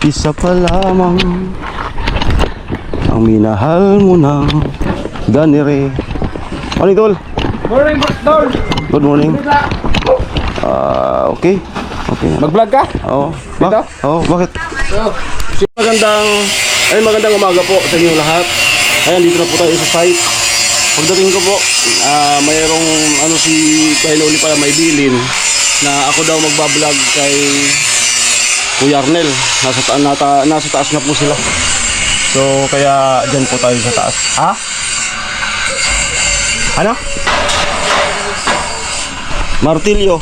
Isa pa lamang ang minahal mo ng ganire. Morning, Tol. Morning, Tol. Good morning. Okay. Okay. Mag-vlog ka? Oo. Dito? Oo, bakit? Magandang umaga po sa inyo lahat. Ayan, dito na po tayo sa site. Pagdating ko po, mayroong si kay Loli pala may bilin na ako daw magbablog kay Kuya Arnel. Nasa taas na po sila. So, kaya dyan po tayo sa taas. Ha? Ano? Martilyo.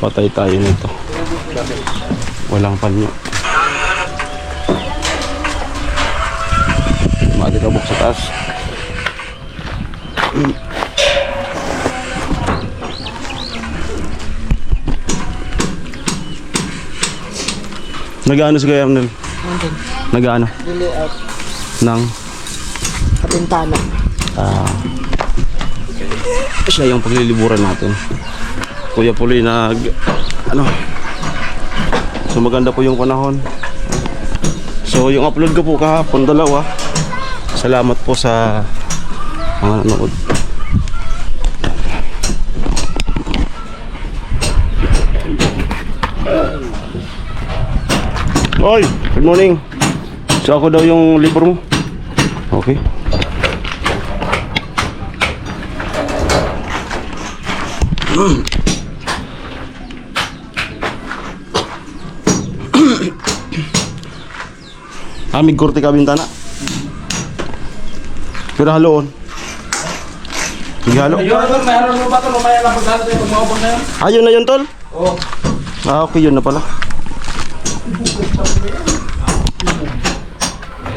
Patay tayo nito. Walang panyo. Matikabok sa taas. Nag-ano si Kuya Arnel? Nag-ano? Dili out Nang? Kapintana. Siya yung pagliliburan natin. Kuya Puloy so maganda po yung panahon. So yung upload ko po kahapon, 2. Salamat po sa mga nanood. Oy, good morning. So ako daw yung libro mo. Okay. Amig korte ka bintana. Pero haloon. Sige halo. Mayroon mo ba ito? Lumaya lang pagkano tayo pag maubos na yun? Ayun na yun, Tol? Oo. Okay, yun na pala.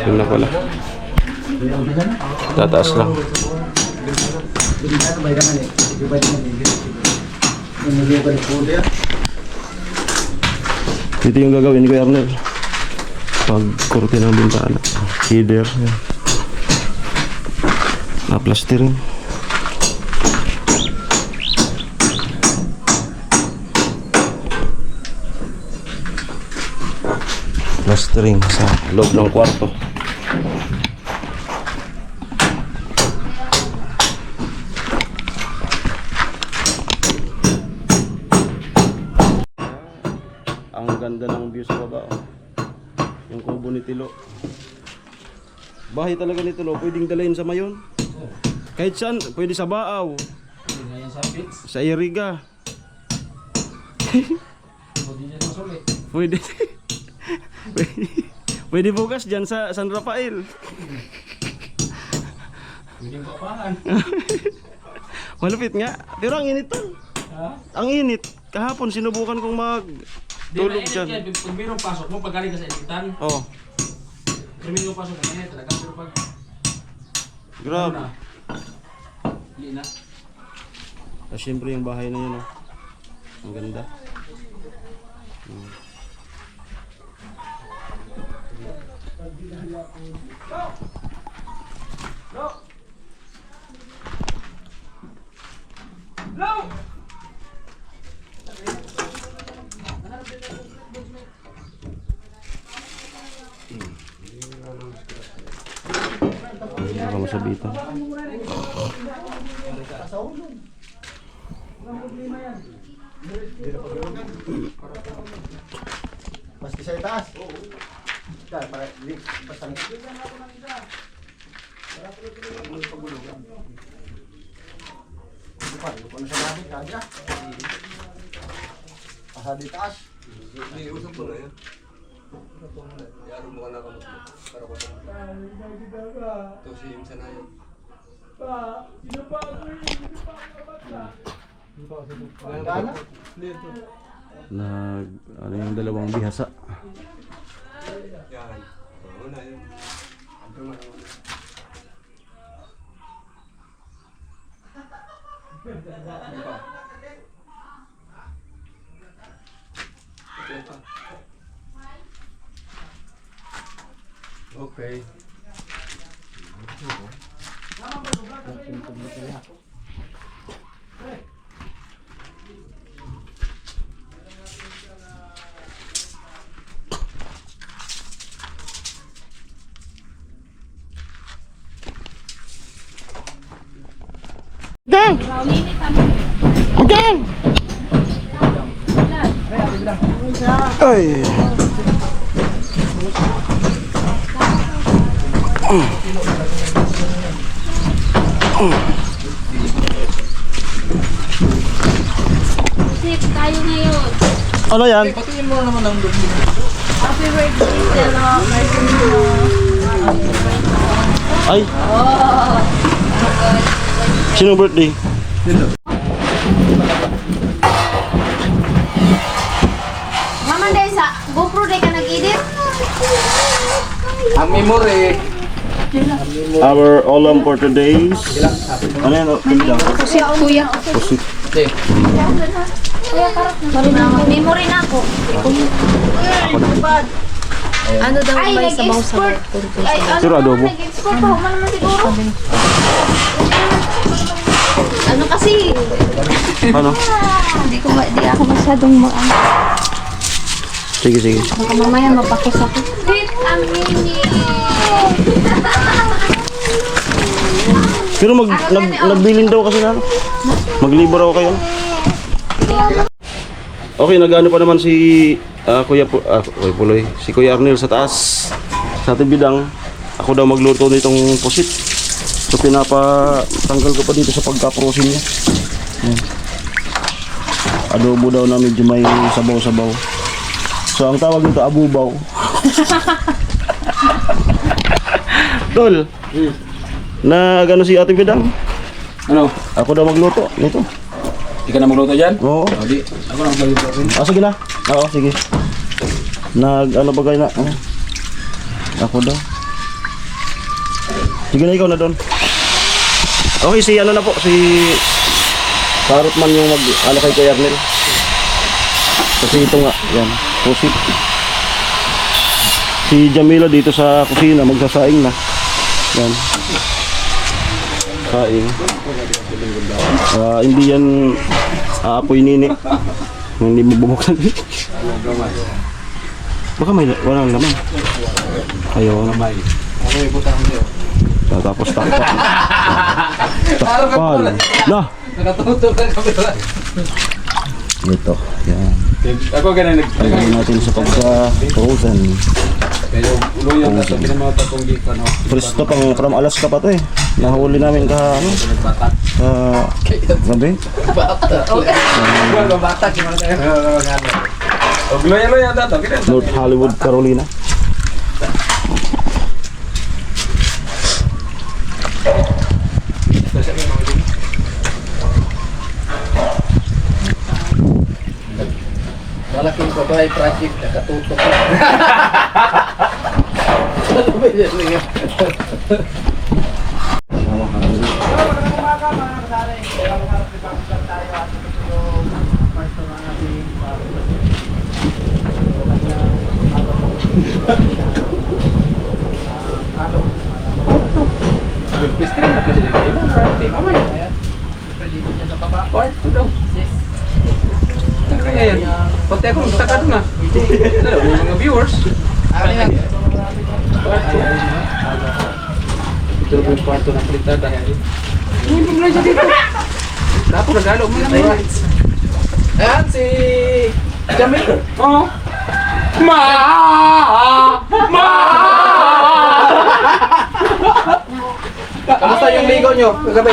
Yun na pala. Tataas lang. Ito yung gagawin ni Kuya Arnel. Pag kurte ng bintana. Header. Na-plastering. Plastering sa loob ng kwarto. Ang ganda ng view sa baba, oh. Yung kubo ni Tilo. Bahay talaga ni Tilo, pwedeng dalhin sa Mayon. Kahit saan, pwede sa Baaw, sa Iriga. Pwede. Pwede bukas dyan sa San Rafael. Pwede mo kapangan. Malupit nga, pero ang init, Tol. Ang init. Kahapon sinubukan kong tulog dyan. Pag mayroong pasok mo, pag galing ka sa initan, Oh, mayroong pasok ka na talaga. Pero pag grabe. hindi na. Tapos syempre yung bahay na yun, oh. Ang ganda. Hindi ka masabitan. Mas sa itaas. Dahil para basta Ano sa gamit kaya? Asa di taas. May usap ko na yan. Yaro mo ka na kamot mo. Para ko sa ito si Imsa na yan. Ano yung dalawang bihasa. Yan. Oo na yun. Ito na. Okay. Gang! Gang! Ay! Sip tayo ngayon. Ano yan? Happy birthday, Jello. Marcelino. Ay! Sino birthday? Mama, dahil sa GoPro day ka nag-edit? Ang memory. Our olam for today's... Ano yan? Pindang. Pusit, kuya. Pusit. Memory na ako. Ano daw Ay, may sabaw-sabaw? nag-export. Ay, ano Sino adobo? naman, nag-export pa. Human naman siguro. Ano kasi? Ano? Di ako masyadong Sige, sige. baka mamaya mapakos ako. Wait, ang mini. Pero nagbilin daw kasi na. Maglibor ako kayo. Okay, nag-ano pa naman si Kuya Puloy. Si Kuya Arnel sa taas. Sa ating bidang. Ako daw magluto nitong pusit. So pinapatanggal ko pa dito sa pagka-prosin niya. Ayan. Adobo daw na medyo may sabaw-sabaw. So ang tawag nito abubaw. Tol. Na gano si Ate Bidang? Ano? Ako daw magluto nito. Di ka na magluto dyan? Oo. O, di. Ako na magluto rin. Sige na. Oo, sige. Ano ba kayo na? Ako daw. Sige na, ikaw na doon. Okay, si ano na po, si Karot man yung ano kay Kuya Arnel. Kasi ito nga, yan, pusit. Si Jamila dito sa kusina, magsasaing na. Yan. Saing. Hindi yan aapoy nini. Hindi mo bubuksan. Baka may walang laman. Ayaw naman. Tapos takpan. Takpan. Nah. Nakatuto ka kabila. Ito. Yan. Ako ganun Lagyan natin sa pagka-frozen. Pero ulo yan nasa pinamata kong gikan. Presto pang from Alaska pa to eh. Nahuli namin ano? Gabi. Bata, gimana tayo? O gloya-loya data. North Hollywood, Carolina. Malaking babae project, nakatutok. Kaya yan. Pati ako magtaka doon ah. May mga viewers. Ito yung kwarto ng palitada. Hindi mo lang siya dito. Dapo nagalo mo lang. Ayan si Jamil. Oo. Ma! Kamusta yung ligo nyo? Kagabi?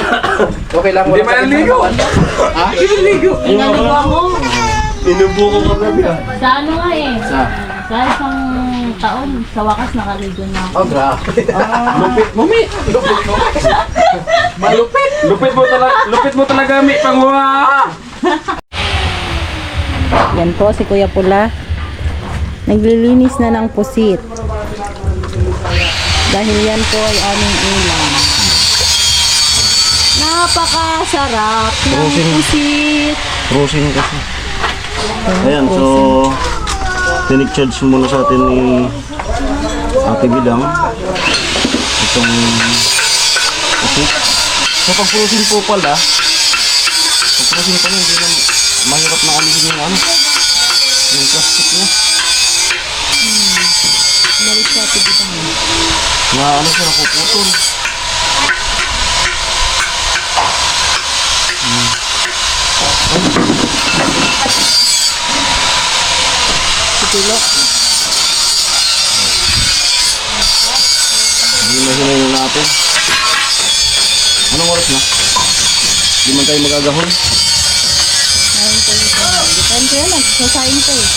Okay lang. Hindi man ang ligo. Ha? Inaliwa mo. Inubo ko kagabi ah. Sa ano nga eh. Sa? Sa isang taon, sa wakas nakaligo na ako. Oh, grabe. Lupit mo, Mi. Lupit mo. Malupit. Lupit mo talaga, Mi. Pangwa. Yan po si Kuya Pula. Naglilinis na ng pusit. Dahil yan po ay aming ulam. Napakasarap ng pusit. Frozen kasi. Ayan, so tinig-charge muna sa atin ni Ate Bidang. Itong pusit. So pagpurusin po pala, hindi na mahirap na alisin yung ano, yung plastic niya. Balik sa Ate Bidang. Na ano siya, napuputol. Tutulok. Hindi na sinayin natin. Anong oras na? Hindi man tayo magagahon. Ayun ko yun. Depende yan. Nagsasayin ko eh.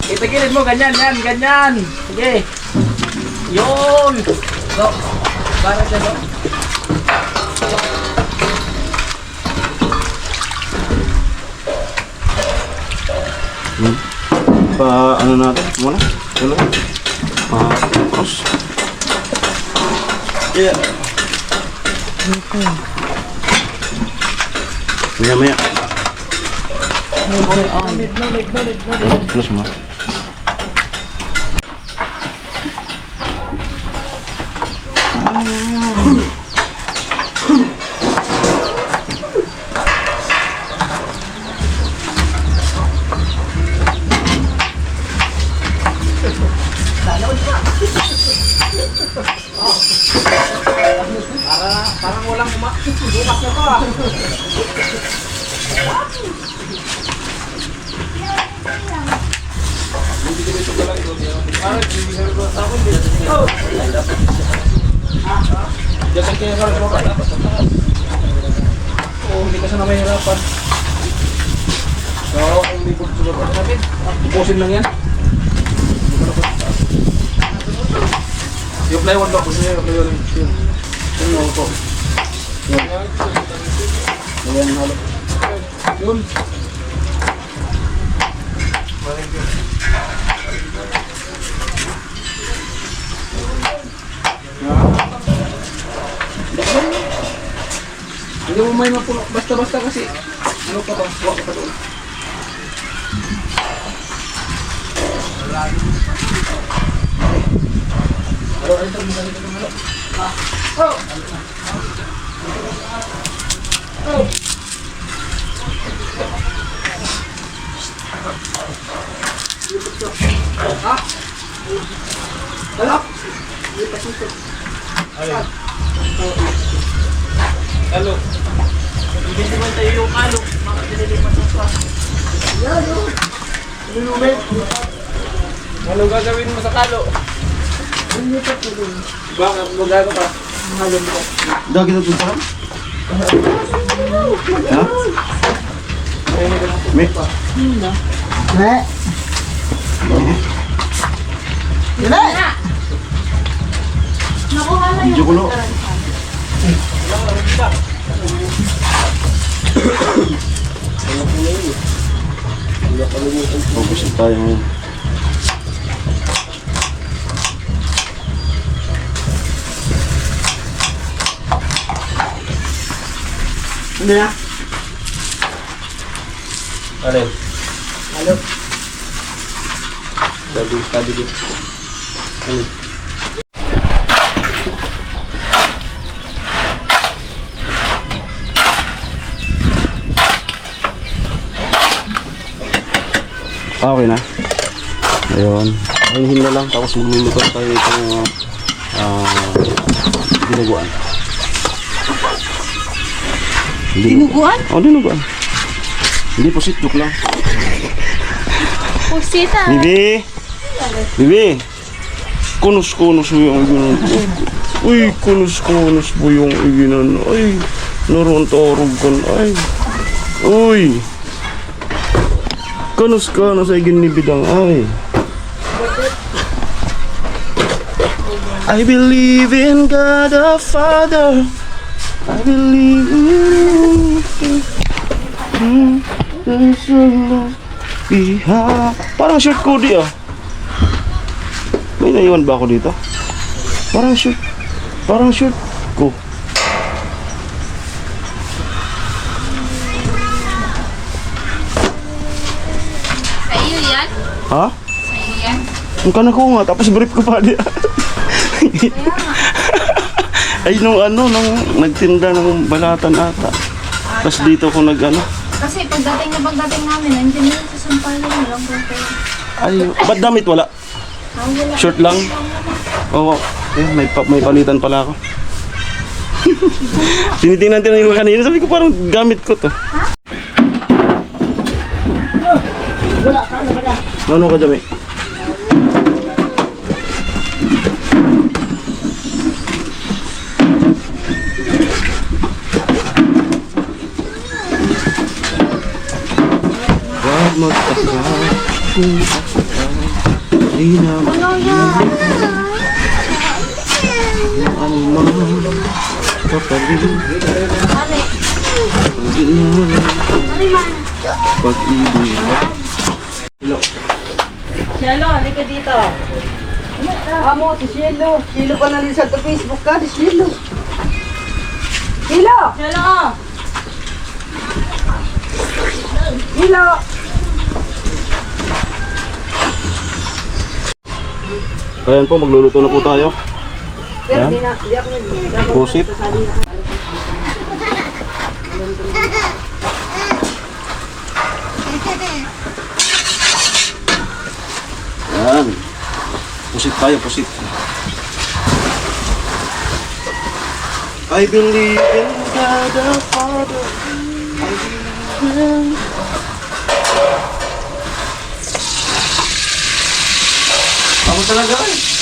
Itagilid mo, ganyan, yan, ganyan. Sige. Yun. So, para siya, no? Pa ano natin muna? Ano? Cross. Yeah. Maya. Close mo. Parang walang bukas na to, ah. Diyan kayo sa mga dapat. Oh, hindi ka sana mahirapan. So, hindi po susunod natin. Ubusin lang yan. Yung plywood ba? Gusto niya yung plywood. Yung po. Ayan, halo. Yun. Hindi mo may mapuno. Basta-basta kasi. Ano pa ba? Huwag ka pa doon. Ito mo ganito ng halo. Oh! Oh! Ha? Halo? Halo? Hindi naman tayo yung halo. Makakililipat ng pa. Ano gagawin mo sa kalo? Bakit magago pa? Halo mo. Dagi na dun parang? Ha? May? Nakuha na Medyo kulo. Focus na tayo ngayon. Ano na? Alin? Halo? Study dito. Alin? Okay na. Ayun. Ayun na lang. Tapos magluluto tayo itong dinuguan. Dinuguan? Oh, dinuguan. Hindi po joke lang. Pusita. Bibi! Bibi! Kunus-kunus mo yung iginan. Uy, kunus-kunus mo yung iginan. Ay, naroon-tarog ka na. Ay. Uy! Kunus ka na sa igin ni Bidang. Ay. I believe in God the Father, I believe in you. There's a love behind. Parang short ko di ah. May naiwan ba ako dito? Parang short ko. Sa iyo yan? Ha? Sa iyo yan? Ang kana ko nga, tapos brief ko pa di. Ay, nung nagtinda ng balatan ata. Tapos dito ko Kasi pagdating namin, nandiyan yun sa sampalan mo lang po. ay, ba't damit wala? Short lang? Oo, may palitan pala ako. Tinitingnan ko kanina, sabi ko parang gamit ko to. Ano ka dyan, Wag mag-asal kung di naman ang mga kapalit pag-ibig. Cielo, halika dito. Amo, si Cielo. Cielo pa na rin sa Facebook ka, si Cielo. Cielo! Cielo! Cielo! Ayan po, magluluto na po tayo. Ayan. Pusit. Ayan. Pusit tayo, pusit. I believe in God the Father. I believe in... Ako talaga eh.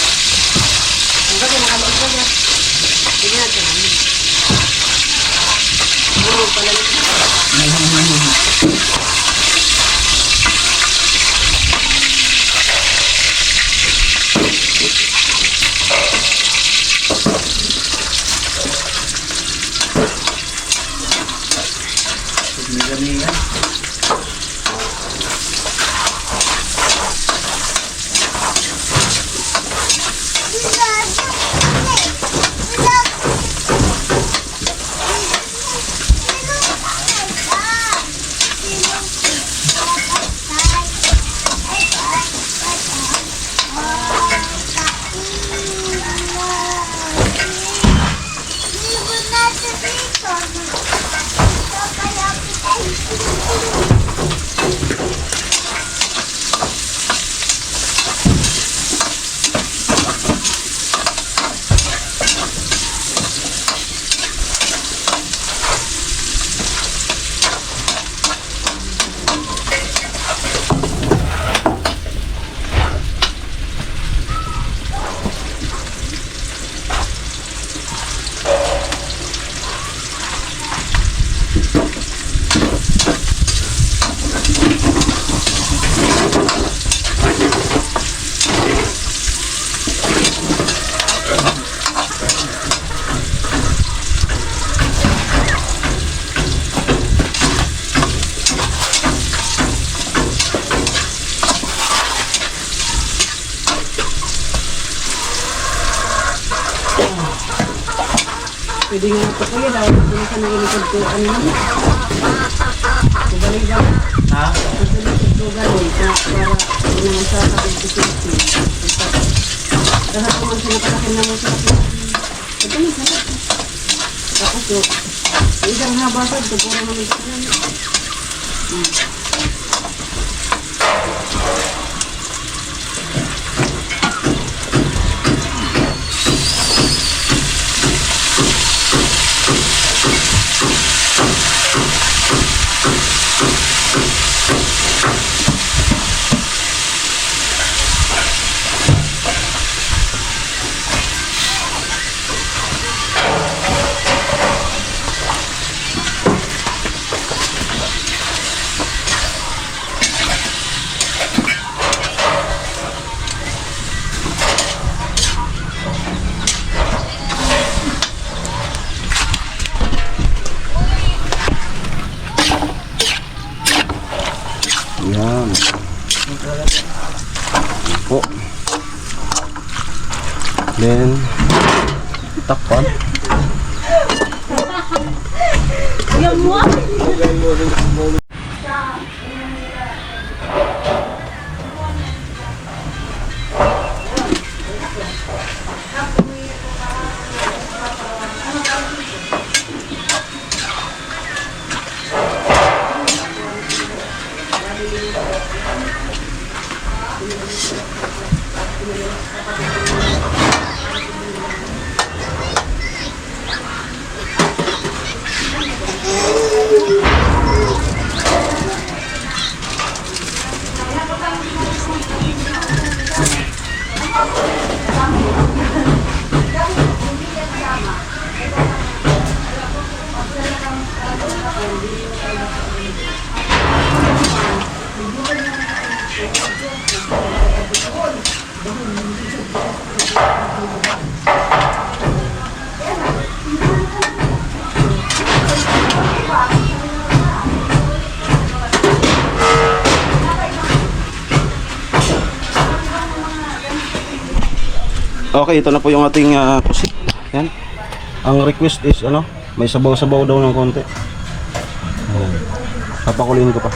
Pwede nga ito kuya dahil hindi ka nakilikod ko ano naman. Kubalay ba? Ha? Kasi kubalay ka para hindi naman sa kapag-isipin. Lahat naman sila palakin naman sa kapag. Ito na sarap. Tapos yun, isang habasad, puro naman sila. Yan. Po. Then, takpan. Yan mo? Okay, ito na po yung ating pusit. Yan. Ang request is ano, may sabaw-sabaw daw ng konti. Ayan. Papakuliin ko pa.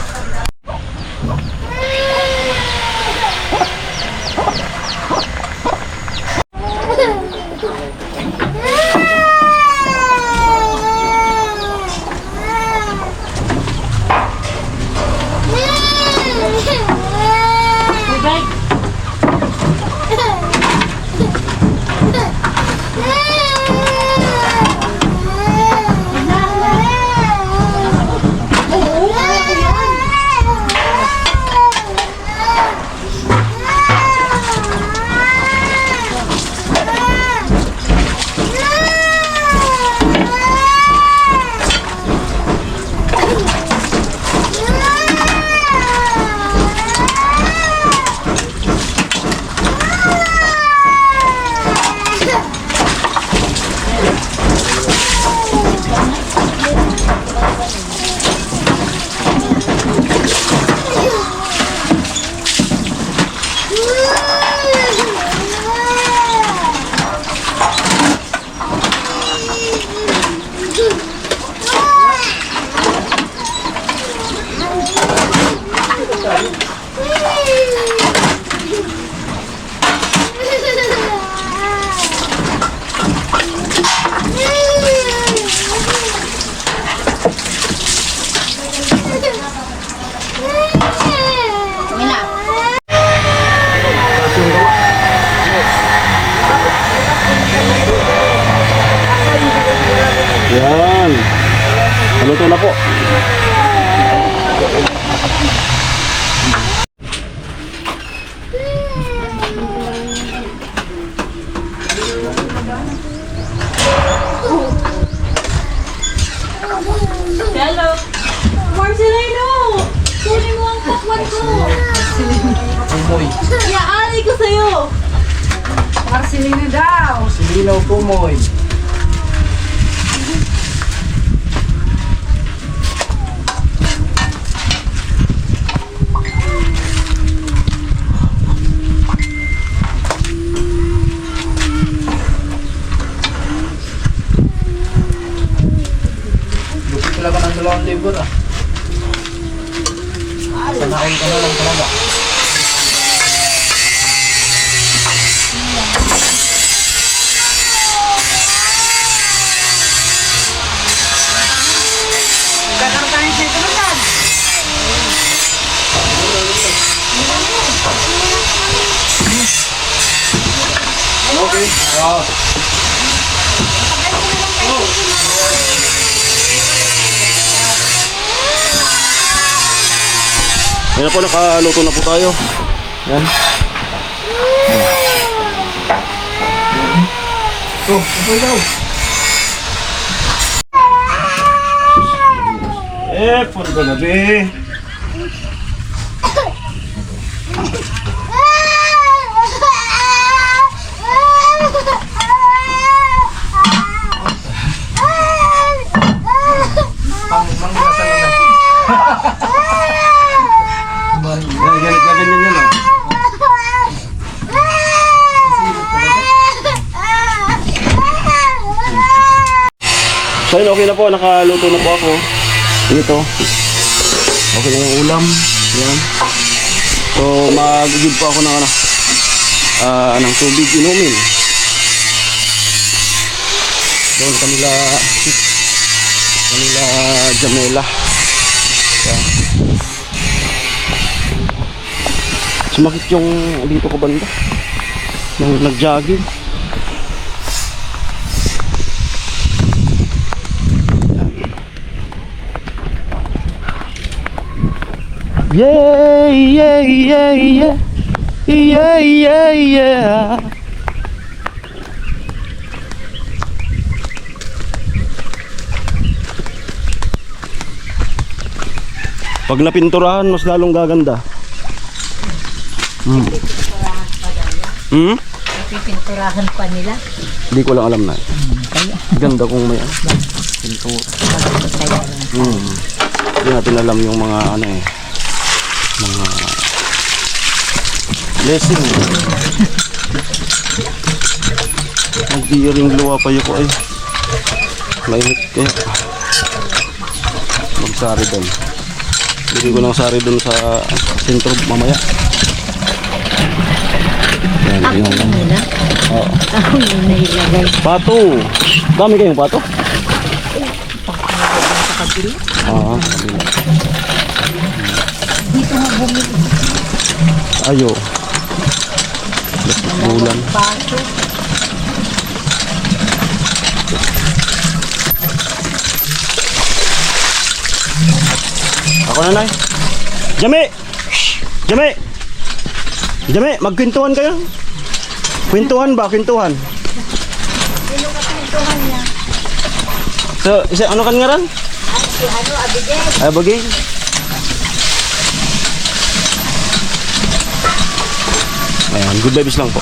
Yan. Luto na po. Hello! Marcelino! Kunin mo ang pakwan ko! Tumoy. Iaari ko sa'yo! Marcelino daw! Silinaw tumoy. Lupit talaga ng 2,000 ah. Sanaon ka na lang talaga. Okay. Wow. Yan na po, nakaluto na po tayo. Yan. Ito daw. Punta na be. Manginasal na. Ayun, okay na po. Nakaluto na po ako. Ito. Okay na yung ulam. Yan. So, mag-give po ako ng ng tubig inumin. Doon kanila Jamela. Yan. Sumakit yung dito ko banda. Nung nag-jogging. Yeah, yeah, yeah, yeah. Yeah, yeah, yeah. Pag napinturahan, mas lalong gaganda. Pipinturahan pa nila. Hindi ko lang alam na. Ganda kung may pintura. Hindi natin alam yung mga mga blessing. Nag-earring luwa pa yun ko ay. Mainit kaya. Magsari doon. Bili ko ng sari doon sa sentro mamaya. Yan, Ako yung nila. Oo. Ako yung nailagay Pato. Dami kayong pato? sa kabila. Oo. Dito nga bumili. Ayo. Bulan. Paso. Ako na, Nay. Jami! Jami! Jami, magkwentuhan kayo. Kwentuhan ba? Kwentuhan. Sino ka pinituhan niya? So, ano kan ngaran? Ay, si Abigail. Ay, bagay. Ayan, good vibes lang po.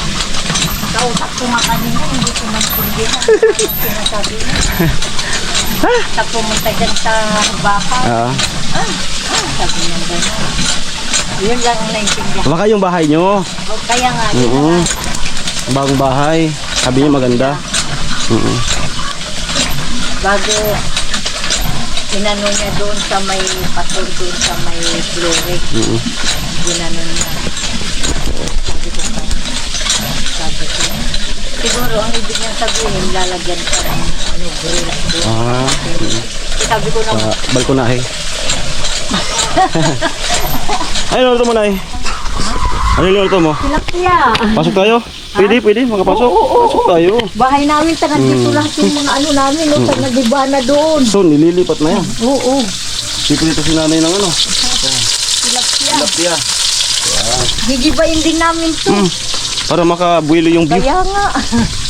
Kausap ko nga kanina, hindi ko maintindihan. Sinasabi niya. Sa pumunta dyan sa baka. Sabi niya gano'n. Yun lang ang naintindihan. Baka yung bahay nyo. O, kaya nga, yun Oo. na. Bagong bahay. Sabi niya maganda. Bago inano niya doon sa may pastor doon sa may florek. Ginano niya. Sabi ko. Siguro ang ibig niyang sabihin, lalagyan ka ng grill doon. Sabi ko naman, Balkonahe. Ay, luto mo, Nay. Ano yung luto mo? tilapia. Pasok tayo? Pwede, makapasok. Pasok tayo. Bahay namin, taga dito lahat yung mga ano namin, no, taga Gibana doon. So, nililipat na yan. Oo. Sipilito si nanay ng ano? Tilapia. Tilapia. Gigibayin din namin to. Para makabuelo yung view. Kaya nga.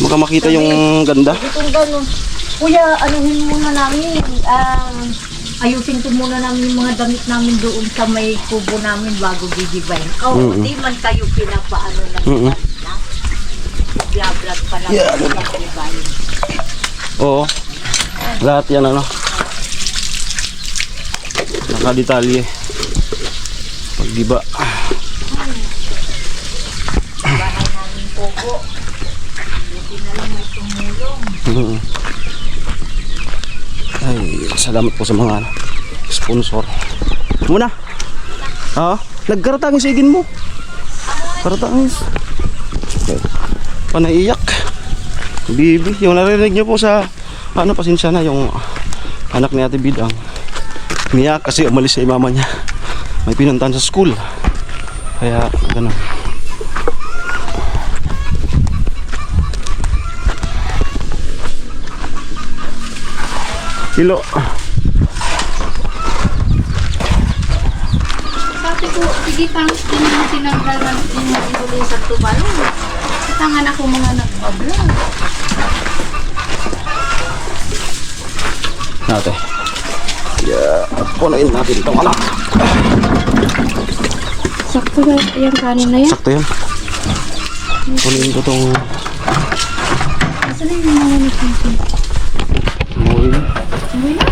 Maka makita yung ganda. Itong gano'n. Kuya, anuhin muna namin. Ayusin ko muna namin yung mga damit namin doon sa may kubo namin bago gigibayin. Di man kayo pinapaano na na. Vlog pa lang. Yeah. Gigibayin. Oo. Lahat yan ano. Nakadetalye. Paggiba. Bahay namin kubo. Buti na lang may tumulong. Ay, salamat po sa mga sponsor. Muna. Nagkaratangis sa igin mo. Karatangis. Okay. Panaiyak. Bibi, yung narinig niyo po sa pasensya na yung anak ni Ate Bidang. Umiyak kasi umalis sa mama niya. May pinuntahan sa school. Kaya ganun. Kilo. Sabi ko, sige tangos din mo tinanggal ng inulit sa tubalo. Tangan ako mga nagbablog. Natin. Yeah, punuin natin itong anak. Sakto ba yung kanin na yan? Sakto yan. Punuin ko itong Asa na yung mga nagsisin? moy. Uwi na?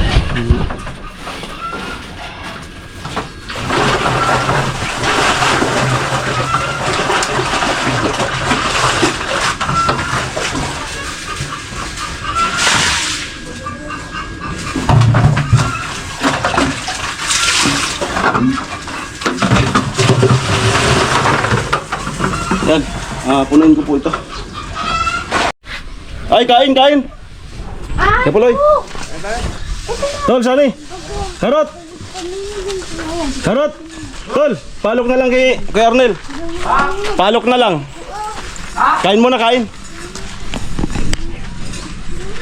Yan, punuin ko po ito. Ay, kain! Kaya puloy. Tol, sani. Karot. Tol, palok na lang kay Arnel. Palok na lang. Kain muna, kain.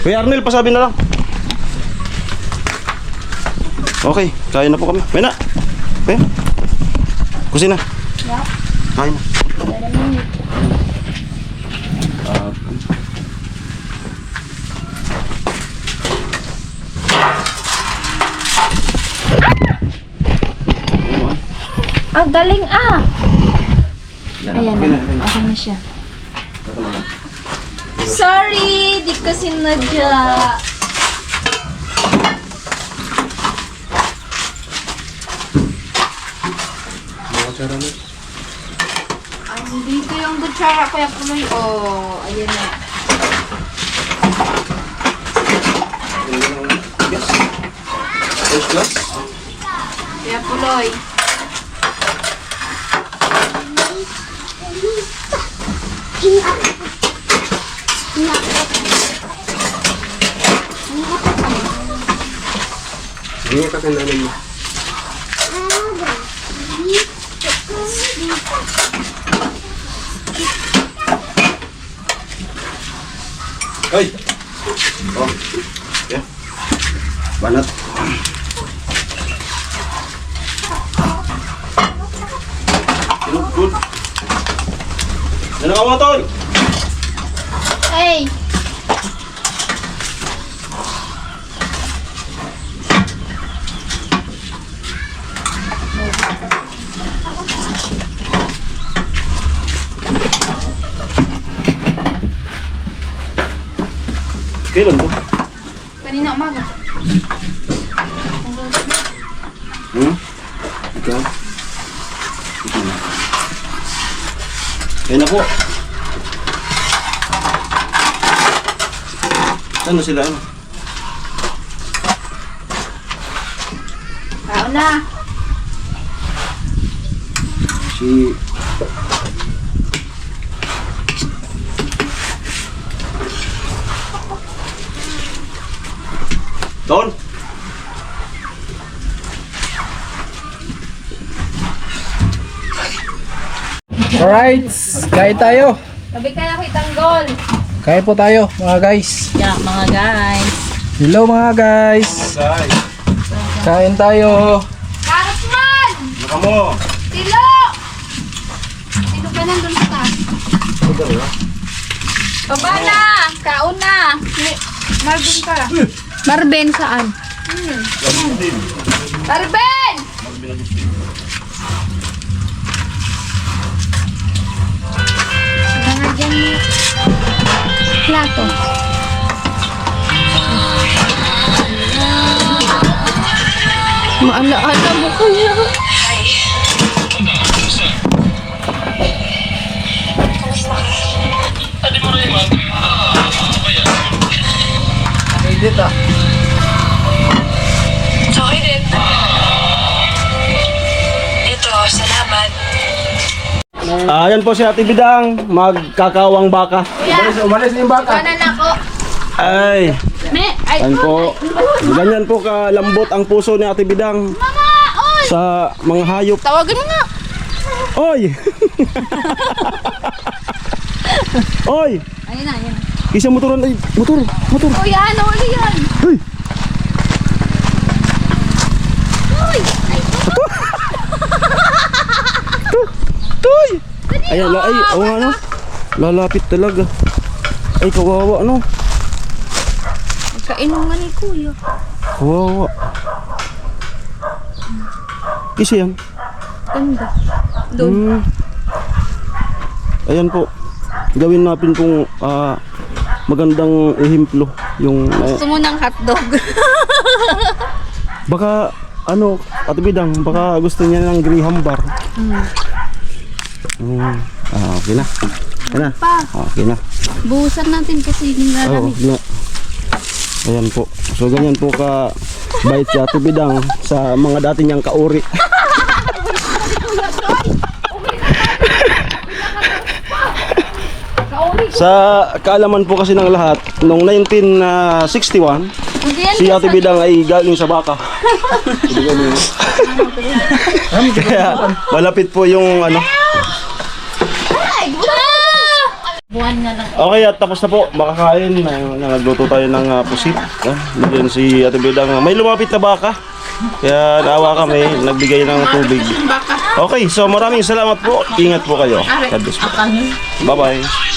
Kuya Arnel, pasabi na lang. Okay, kain na po kami. May na. Okay. Kusina. Kain na. Ang galing Ayan na. Okay na siya. Sorry! Di ko sinadya. Dito yung kutsara ko yung puloy. Oh, ayan na. First class? Kaya puloy. Hindi ka kailangan mo. Ay! Oh. Yeah. Banat. Good. Ano ka mga tol? Hey! Kailan to? Kanina umaga. Ikaw? Kaya na po. Ano sila? Ano? Tao na. Si... Don? Alright, kain tayo. Sabi kaya ko itanggol. Kain po tayo mga guys. Yeah, mga guys. Hello mga guys. Kain tayo. Carrot man! Baka mo! Silo! Sino ka nandun sa taas? Baba na! Kaon na! Marvin ka. Marvin saan? Marvin! Mga dyan mo. Plato. Maala-ala mo kaya. Edit ah. Okay din. Ito, salamat. Ayan po si Ate Bidang, magkakawang baka. Umalis na yung baka. Kanan ako. Ay, Me, ay, ayan po. Ganyan po kalambot ang puso ni Ate Bidang Mama, oy! sa mga hayop. Tawagan mo nga. Oy! Oy! Ayun na, ayun. Isang motoran ay motor. Uy, ano ulit yan? Hey! Uy! Ay, Toy! Ayan, ay, ano? Lalapit talaga. Ay, kawawa, ano? kainom nga ni Kuya. Kawawa. Kasi yan. Ganda. Doon. Ayan po. Gawin natin pong magandang ehemplo. Yung, Gusto mo ng hotdog? baka, ano, Ate Bidang, baka gusto niya ng graham bar. Okay na. Okay na. Pa, Okay na. buhusan natin kasi yung Oo, lalamig. na. Ayan po. So ganyan po ka bait si Ate Bidang sa mga dati niyang kauri. Sa kaalaman po kasi ng lahat, noong 1961, si Ate Bidang ay galing sa baka. Kaya malapit po yung ano. Buwan nga lang. Okay, at tapos na po, makakain. Nagluto tayo ng pusit. Diyan si Ate Bidang. May lumapit na baka. Kaya naawa kami, nagbigay ng tubig. Okay, so maraming salamat po. Ingat po kayo. God bless po. Bye-bye.